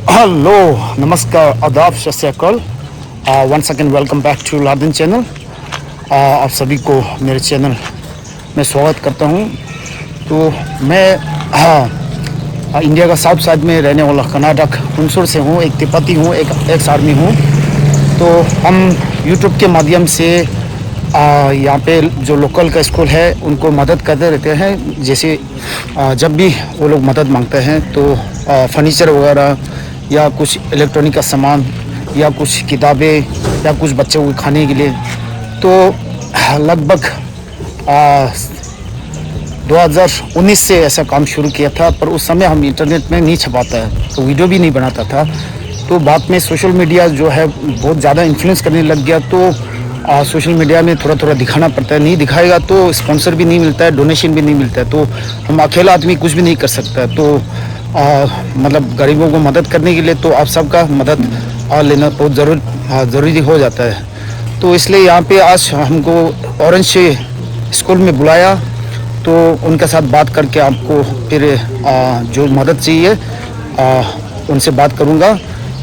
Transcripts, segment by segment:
Hello, नमस्कार, आदाब, सत श्री अकाल। Once again welcome back to Larden channel. आप सभी को मेरे चैनल में स्वागत करता हूँ। तो मैं इंडिया का साउथ साइड में रहने वाला कर्नाटक हुनसुर से हूँ। एक तिब्बती हूँ, एक एक्स आर्मी हूँ। तो हम यूट्यूब के माध्यम से यहाँ पे जो लोकल का स्कूल है उनको मदद करते रहते हैं। जैसे जब भी वो लोग मदद मांगते हैं तो फर्नीचर वगैरह या कुछ इलेक्ट्रॉनिक का सामान या कुछ किताबें या कुछ बच्चों को खाने के लिए, तो लगभग 2019 से ऐसा काम शुरू किया था। पर उस समय हम इंटरनेट में नहीं छपाता है तो वीडियो भी नहीं बनाता था। तो बाद में सोशल मीडिया जो है बहुत ज़्यादा इन्फ्लुएंस करने लग गया। तो सोशल मीडिया में थोड़ा थोड़ा दिखाना पड़ता है, नहीं दिखाएगा तो स्पॉन्सर भी नहीं मिलता है, डोनेशन भी नहीं मिलता है। तो हम अकेला आदमी कुछ भी नहीं कर सकता है। तो मतलब गरीबों को मदद करने के लिए तो आप सबका मदद लेना बहुत ज़रूरी हो जाता है। तो इसलिए यहाँ पे आज हमको ऑरेंज स्कूल में बुलाया, तो उनके साथ बात करके आपको फिर जो मदद चाहिए उनसे बात करूँगा।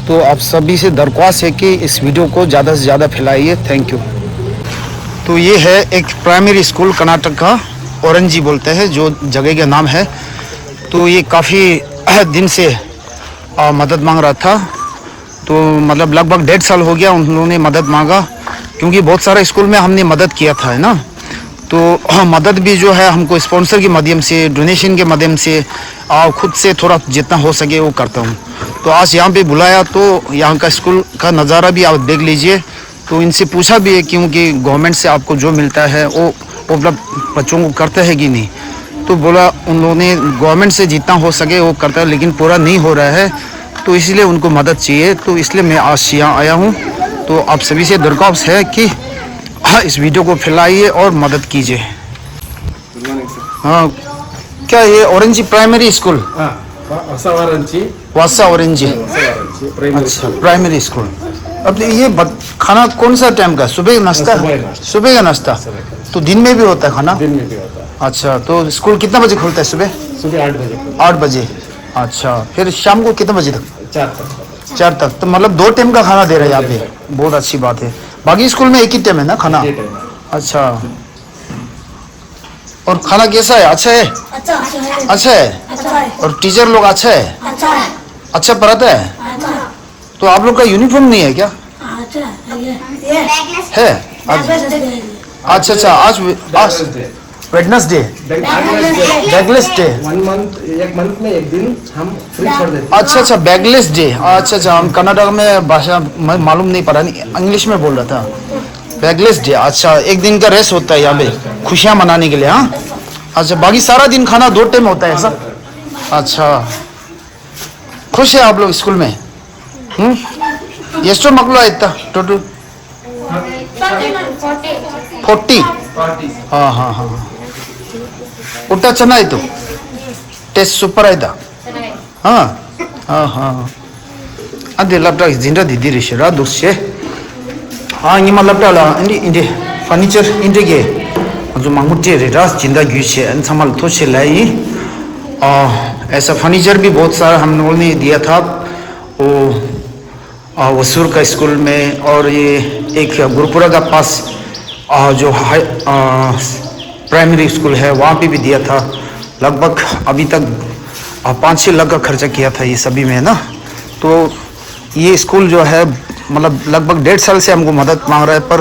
तो आप सभी से दरख्वास्त है कि इस वीडियो को ज़्यादा से ज़्यादा फैलाइए। Thank you. तो ये है एक प्राइमरी स्कूल कर्नाटक का, औरंजी बोलते हैं जो जगह का नाम है। तो ये काफ़ी दिन से मदद मांग रहा था। तो मतलब लगभग 1.5 साल हो गया उन्होंने मदद मांगा, क्योंकि बहुत सारे स्कूल में हमने मदद किया था, है ना। तो मदद भी जो है हमको स्पॉन्सर के माध्यम से, डोनेशन के माध्यम से, खुद से थोड़ा जितना हो सके वो करता हूँ। तो आज यहाँ पे बुलाया तो यहाँ का स्कूल का नज़ारा भी आप देख लीजिए। तो इनसे पूछा भी है क्योंकि गवर्नमेंट से आपको जो मिलता है वो मतलब बच्चों को करते हैं कि नहीं। तो बोला उन लोगों ने गवर्नमेंट से जितना हो सके वो करता है, लेकिन पूरा नहीं हो रहा है, तो इसलिए उनको मदद चाहिए। तो इसलिए मैं आज यहाँ आया हूँ। तो आप सभी से दरख्वास्त है कि इस वीडियो को फैलाइए और मदद कीजिए। हाँ, क्या ये ऑरेंजी प्राइमरी स्कूल? वासा ऑरेंजी, अच्छा प्राइमरी स्कूल। अब ये खाना कौन सा टाइम का? सुबह का नाश्ता? सुबह का नाश्ता। तो दिन में भी होता है खाना? दिन में भी होता है। अच्छा, तो स्कूल कितना बजे खुलता है? सुबह 8 बजे। 8 बजे। अच्छा, फिर शाम को कितने बजे तक? 4 तक। तो मतलब 2 टाइम का खाना दे रहे हैं यहाँ पे, बहुत अच्छी बात है। बाकी स्कूल में एक ही टाइम है ना खाना? अच्छा, और खाना कैसा है? अच्छा है? अच्छा है। और टीचर लोग अच्छा है? अच्छा पढ़ाता है? तो आप लोग का यूनिफॉर्म नहीं है क्या? है। अच्छा अच्छा, आज वेडनेसडे, बैगलेस डे। एक मंथ में एक दिन हम फ्री छोड़ देते हैं। अच्छा अच्छा, बैगलेस डे। अच्छा अच्छा, हम कर्नाटक में भाषा मालूम नहीं पड़ा, नहीं इंग्लिश में बोल रहा था। बैगलेस डे, अच्छा, एक दिन का रेस्ट होता है यहाँ पे खुशियाँ मनाने के लिए। हाँ, अच्छा, बाकी सारा दिन खाना 2 टाइम होता है ऐसा? अच्छा, खुश है आप लोग स्कूल में? ಎಷ್ಟು ಮಕ್ಕಳು ಆಯ್ತಾ ಟೋಟಲ್? 40। ಹಾಂ ಹಾಂ ಹಾಂ. ಊಟ ಚೆನ್ನಾಯಿತು? ಟೇಸ್ಟ್ ಸೂಪರ್ ಆಯ್ತಾ? ಹಾಂ ಹಾಂ ಹಾಂ. ಅದೇ ಲ್ಯಾಪ್ಟಾಪ್ ಜಿಂದ ದಿದ್ದಿರಿ ಶಿರಾ ದೋಸೆ. ಹಾಂ, ನಿಮ್ಮ ಲ್ಯಾಪ್ಟಾಪ್ ಇಂಡಿ फर्नीचर इंडिगे जो मांगुटे रेरास जिंदा गुछे अन संभाल तो लाई। ऐसा फर्नीचर भी बहुत सारा हम लोगों ने दिया था वो वसूर का स्कूल में, और ये एक गुरुपुरा का पास जो हाई प्राइमरी स्कूल है वहाँ पे भी दिया था। लगभग अभी तक 5-6 लाख का खर्चा किया था ये सभी में, है ना। तो ये स्कूल जो है मतलब लगभग 1.5 साल से हमको मदद मांग रहा है, पर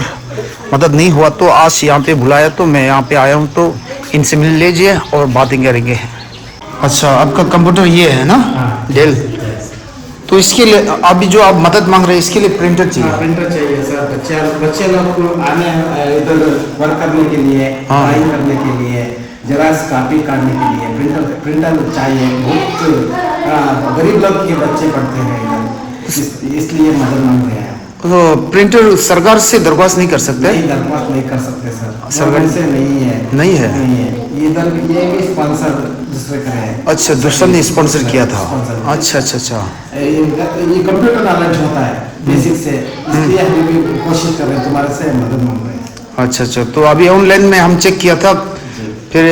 मदद नहीं हुआ। तो आज यहाँ पे बुलाया तो मैं यहाँ पे आया हूँ। तो इनसे मिल लीजिए और बातें करेंगे। अच्छा, आपका कंप्यूटर ये है ना, डेल? तो इसके लिए अभी जो आप मदद मांग रहे हैं इसके लिए प्रिंटर चाहिए? प्रिंटर चाहिए सर। बच्चे लोग को आने इधर वर्क करने के लिए, ड्राइंग करने के लिए, जेरॉक्स कॉपी काटने के लिए प्रिंटर चाहिए। बहुत गरीब लोग के बच्चे पढ़ते हैं इधर, इसलिए मदद मांग रहे हैं। तो प्रिंटर सरकार से दरख्वास्त नहीं कर सकते? नहीं, दरख्वास्त नहीं कर सकते सर, सरकार से नहीं है। नहीं है? नहीं है, इधर ये भी स्पॉन्सर दूसरे का है। अच्छा, दूसरा ने स्पॉन्सर किया था। अच्छा अच्छा अच्छा, ये कंप्यूटर नॉलेज होता है बेसिक से, इसलिए हम भी कोशिश कर रहे हैं, तुम्हारे से मदद मांग रहे हैं। अच्छा अच्छा। तो अभी ऑनलाइन में हम चेक किया था, फिर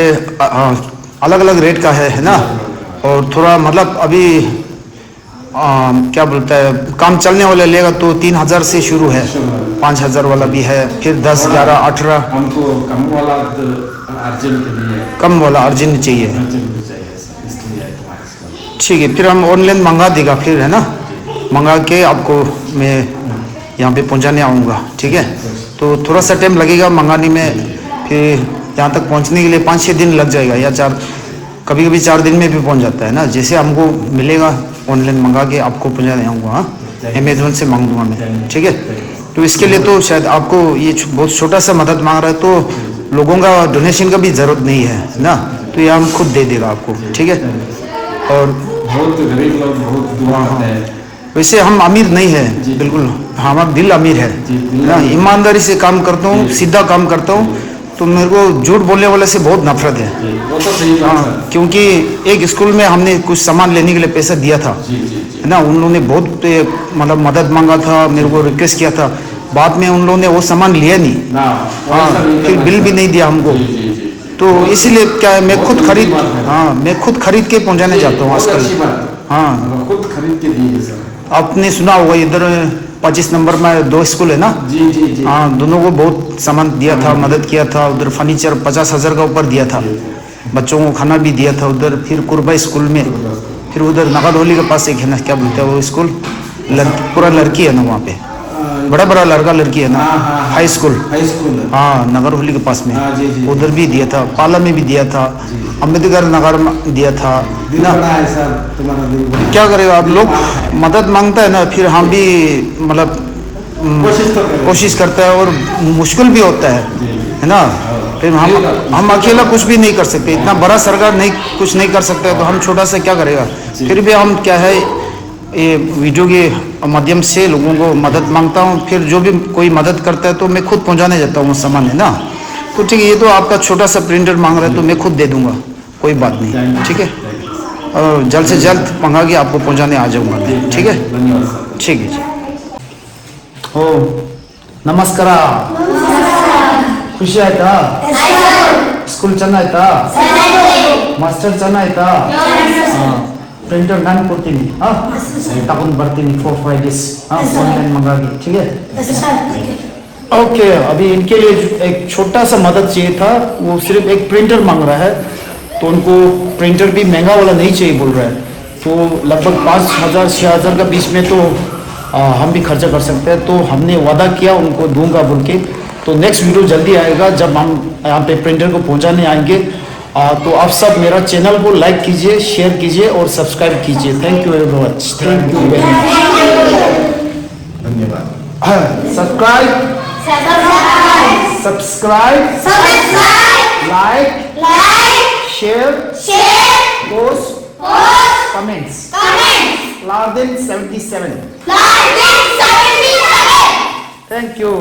अलग अलग रेट का है ना। और थोड़ा मतलब अभी क्या बोलता है काम चलने वाला लेगा तो 3,000 से शुरू है, 5,000 वाला भी है, फिर 10, 11, 18। हमको कम वाला अर्जेंट के लिए, कम वाला अर्जेंट चाहिए। इसलिए ठीक है, फिर हम ऑनलाइन मंगा देगा फिर, है ना, मंगा के आपको मैं यहाँ पे पहुँचाने आऊँगा। ठीक है, तो थोड़ा सा टाइम लगेगा मंगाने में, फिर यहाँ तक पहुँचने के लिए 5-6 दिन लग जाएगा, या 4, कभी कभी 4 दिन में भी पहुँच जाता है ना। जैसे हमको मिलेगा ऑनलाइन मंगा के आपको पहुँचाने आऊँगा। हाँ, अमेजोन से मांग दूँगा मैं। ठीक है, तो इसके लिए तो शायद आपको ये बहुत छोटा सा मदद मांग रहा है, तो लोगों का डोनेशन का भी ज़रूरत नहीं है ना, तो ये हम खुद दे देगा आपको। ठीक है, और बहुत गरीब लोग बहुत दुआ करते हैं। वैसे हम अमीर नहीं है, बिल्कुल हमारा दिल अमीर है ना, ईमानदारी से काम करता हूँ, सीधा काम करता हूँ, तो मेरे को झूठ बोलने वाले से बहुत नफरत है। वो तो सही बात है। क्योंकि एक स्कूल में हमने कुछ सामान लेने के लिए पैसा दिया था, है ना, उन लोगों ने बहुत मतलब मदद मांगा था, मेरे को रिक्वेस्ट किया था, बाद में उन लोगों ने वो सामान लिया नहीं, हाँ, फिर बिल भी नहीं दिया हमको, तो इसीलिए क्या है, मैं खुद खरीद, हाँ, मैं खुद खरीद के पहुँचाने जाता हूँ आजकल। हाँ, खुद खरीद के दिए सर। आपने सुना होगा इधर 25 नंबर में 2 स्कूल है ना, जी जी जी, हाँ, दोनों को बहुत सामान दिया था, मदद किया था, उधर फर्नीचर 50,000 का ऊपर दिया था, बच्चों को खाना भी दिया था उधर। फिर कुरबा स्कूल में, फिर उधर नगाडोली के पास एक है ना, क्या बोलते हैं वो स्कूल, पूरा लड़की है ना वहाँ पे, बड़ा बड़ा लड़का लड़की है ना, हाई स्कूल, हाँ, नगर होली के पास में, उधर भी दिया था, पाला में भी दिया था, अम्बेडकर नगर में दिया था ना। क्या करेगा, आप लोग मदद मांगता है ना, फिर हम भी मतलब कोशिश करता है, और मुश्किल भी होता है ना, फिर हम अकेला कुछ भी नहीं कर सकते, इतना बड़ा सरकार नहीं कुछ नहीं कर सकता है, तो हम छोटा सा क्या करेगा। फिर भी हम क्या है, ये वीडियो के माध्यम से लोगों को मदद मांगता हूँ, फिर जो भी कोई मदद करता है तो मैं खुद पहुँचाने जाता हूँ सामान, है ना। तो ठीक है, ये तो आपका छोटा सा प्रिंटर मांग रहा है, तो मैं खुद दे दूँगा, कोई बात नहीं। ठीक है, और जल्द से जल्द मंगा के आपको पहुँचाने आ जाऊँगा मैं। ठीक है, ठीक है जी। हो नमस्कार, ಖುಷಿ ಆಯ್ತಾ? ಸ್ಕೂಲ್ ಚೆನ್ನಾಯ್ತಾ? ಮಾಸ್ಟರ್ ಚೆನ್ನಾಯ್ತಾ? ಪ್ರಿಂಟರ್ ನಾನು ಕೊಡ್ತೀನಿ, ತಗೊಂಡು ಬರ್ತೀನಿ 4-5 days, ऑनलाइन मंगागी। ठीक है, ओके। अभी इनके लिए एक छोटा सा मदद चाहिए था, वो सिर्फ एक प्रिंटर मांग रहा है, तो उनको प्रिंटर भी महंगा वाला नहीं चाहिए बोल रहा है, तो लगभग 5,000-6,000 का बीच में तो हम भी खर्चा कर सकते हैं, तो हमने वादा किया उनको दूंगा बोल के। तो नेक्स्ट वीडियो जल्दी आएगा जब हम यहाँ पे प्रिंटर को पहुँचाने आएंगे। तो आप सब मेरा चैनल को लाइक कीजिए, शेयर कीजिए और सब्सक्राइब कीजिए। Thank you very much, thank you very much, धन्यवाद। Subscribe, like, share, post, comments, Larden 77. Thank you.